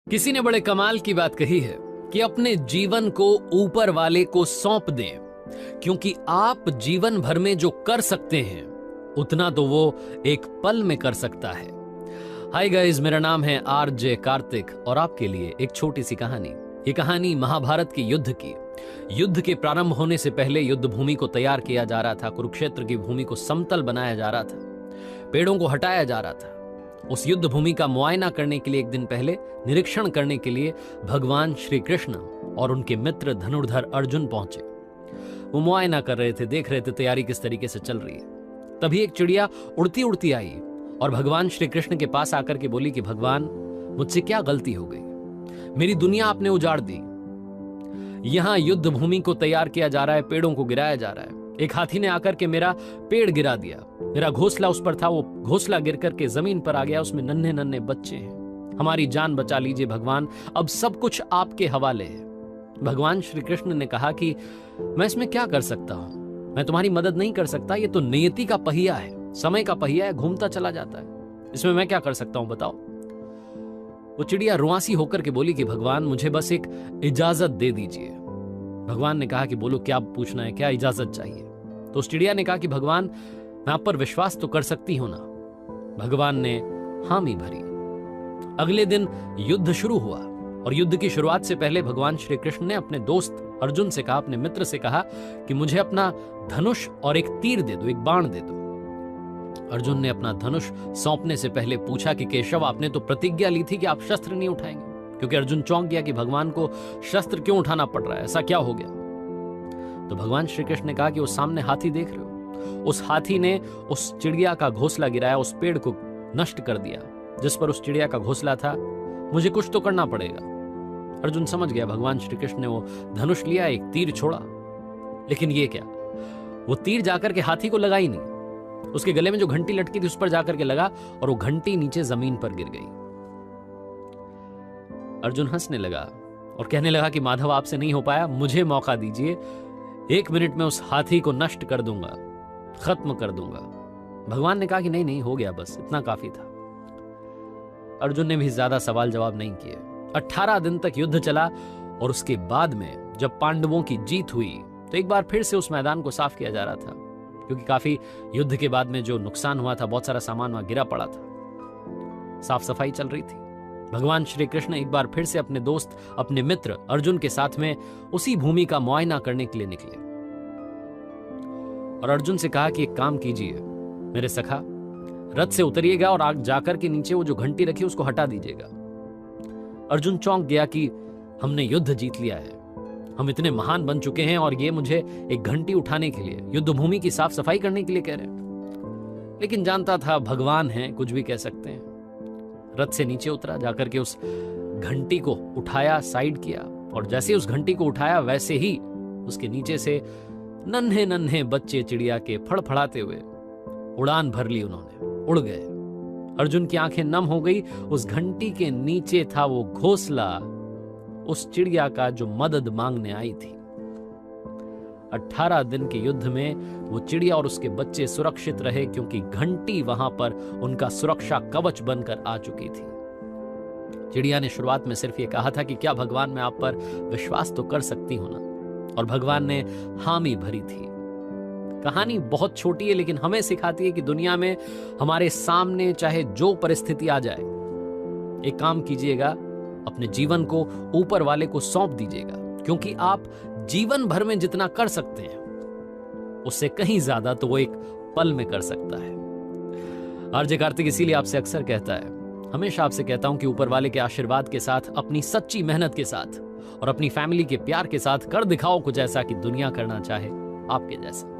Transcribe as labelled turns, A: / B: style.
A: किसी ने बड़े कमाल की बात कही है कि अपने जीवन को ऊपर वाले को सौंप दें, क्योंकि आप जीवन भर में जो कर सकते हैं उतना तो वो एक पल में कर सकता है। हाय गाइस, मेरा नाम है आरजे कार्तिक और आपके लिए एक छोटी सी कहानी। ये कहानी महाभारत के युद्ध की। युद्ध के प्रारंभ होने से पहले युद्ध भूमि को तैयार किया जा रहा था। कुरुक्षेत्र की भूमि को समतल बनाया जा रहा था, पेड़ों को हटाया जा रहा था। उस युद्ध भूमि का मुआयना करने के लिए एक दिन पहले निरीक्षण करने के लिए भगवान श्री कृष्ण और उनके मित्र धनुर्धर अर्जुन पहुंचे। वो मुआयना कर रहे थे, देख रहे थे तैयारी किस तरीके से चल रही है। तभी एक चिड़िया उड़ती उड़ती आई और भगवान श्री कृष्ण के पास आकर के बोली कि भगवान, मुझसे क्या गलती हो गई? मेरी दुनिया आपने उजाड़ दी। यहां युद्ध भूमि को तैयार किया जा रहा है, पेड़ों को गिराया जा रहा है। एक हाथी ने आकर के मेरा पेड़ गिरा दिया। मेरा घोंसला उस पर था, वो घोंसला गिर करके जमीन पर आ गया। उसमें नन्हे नन्हे बच्चे हैं। हमारी जान बचा लीजिए भगवान, अब सब कुछ आपके हवाले है। भगवान श्री कृष्ण ने कहा कि मैं इसमें क्या कर सकता हूं, मैं तुम्हारी मदद नहीं कर सकता। ये तो नियति का पहिया है, समय का पहिया है, घूमता चला जाता है। इसमें मैं क्या कर सकता हूं, बताओ। वो चिड़िया रुआसी होकर के बोली कि भगवान, मुझे बस एक इजाजत दे दीजिए। भगवान ने कहा कि बोलो, क्या पूछना है, क्या इजाजत चाहिए? तो उस चिड़िया ने कहा कि भगवान, मैं आप पर विश्वास तो कर सकती हूं ना? भगवान ने हामी भरी। अगले दिन युद्ध शुरू हुआ और युद्ध की शुरुआत से पहले भगवान श्री कृष्ण ने अपने दोस्त अर्जुन से कहा, अपने मित्र से कहा कि मुझे अपना धनुष और एक तीर दे दो, एक बाण दे दो। अर्जुन ने अपना धनुष सौंपने से पहले पूछा कि केशव, आपने तो प्रतिज्ञा ली थी कि आप शस्त्र नहीं उठाएंगे। क्योंकि अर्जुन चौंक गया कि भगवान को शस्त्र क्यों उठाना पड़ रहा है, ऐसा क्या हो गया? तो भगवान श्री कृष्ण ने कहा कि वो सामने हाथी देख रहे हो, उस हाथी ने उस चिड़िया का घोंसला गिराया, उस पेड़ को नष्ट कर दिया जिस पर उस चिड़िया का घोंसला था। मुझे कुछ तो करना पड़ेगा। अर्जुन समझ गया। भगवान श्री कृष्ण ने वो धनुष लिया, एक तीर छोड़ा, लेकिन ये क्या, वो तीर जाकर के हाथी को लगा ही नहीं। उसके गले में जो घंटी लटकी थी उस पर जाकर के लगा और वो घंटी नीचे जमीन पर गिर गई। अर्जुन हंसने लगा और कहने लगा कि माधव, आपसे नहीं हो पाया, मुझे मौका दीजिए। 1 मिनट में उस हाथी को नष्ट कर दूंगा, खत्म कर दूंगा। भगवान ने कहा कि नहीं नहीं, हो गया, बस इतना काफी था। अर्जुन ने भी ज्यादा सवाल जवाब नहीं किए। 18 दिन तक युद्ध चला और उसके बाद में जब पांडवों की जीत हुई तो एक बार फिर से उस मैदान को साफ किया जा रहा था, क्योंकि काफी युद्ध के बाद में जो नुकसान हुआ था, बहुत सारा सामान वहां गिरा पड़ा था। साफ सफाई चल रही थी। भगवान श्री कृष्ण एक बार फिर से अपने दोस्त, अपने मित्र अर्जुन के साथ में उसी भूमि का मुआयना करने के लिए निकले और अर्जुन से कहा कि एक काम कीजिए मेरे सखा, रथ से उतरिएगा और आग जाकर के नीचे वो जो घंटी रखी उसको हटा दीजिएगा। अर्जुन चौंक गया कि हमने युद्ध जीत लिया है, हम इतने महान बन चुके हैं और ये मुझे एक घंटी उठाने के लिए, युद्ध भूमि की साफ सफाई करने के लिए कह रहे हैं। लेकिन जानता था भगवान है, कुछ भी कह सकते हैं। रथ से नीचे उतरा, जाकर के उस घंटी को उठाया, साइड किया और जैसे उस घंटी को उठाया वैसे ही उसके नीचे से नन्हे नन्हे बच्चे चिड़िया के फड़फड़ाते हुए उड़ान भर ली। उन्होंने उड़ गए। अर्जुन की आंखें नम हो गई। उस घंटी के नीचे था वो घोंसला उस चिड़िया का जो मदद मांगने आई थी। 18 दिन के युद्ध में वो चिड़िया और उसके बच्चे सुरक्षित रहे, क्योंकि घंटी वहां पर उनका सुरक्षा कवच बनकर आ चुकी थी। चिड़िया ने शुरुआत में सिर्फ ये कहा था कि क्या भगवान, मैं आप पर विश्वास तो कर सकती हूं ना? और भगवान ने हामी भरी थी। कहानी बहुत छोटी है, लेकिन हमें सिखाती है कि दुनिया में हमारे सामने चाहे जो परिस्थिति आ जाए, एक काम कीजिएगा, अपने जीवन को ऊपर वाले को सौंप दीजिएगा, क्योंकि आप जीवन भर में जितना कर सकते हैं उससे कहीं ज्यादा तो वो एक पल में कर सकता है। आरजे कार्तिक इसीलिए आपसे अक्सर कहता है, हमेशा आपसे कहता हूं कि ऊपर वाले के आशीर्वाद के साथ, अपनी सच्ची मेहनत के साथ और अपनी फैमिली के प्यार के साथ कर दिखाओ कुछ ऐसा कि दुनिया करना चाहे आपके जैसा।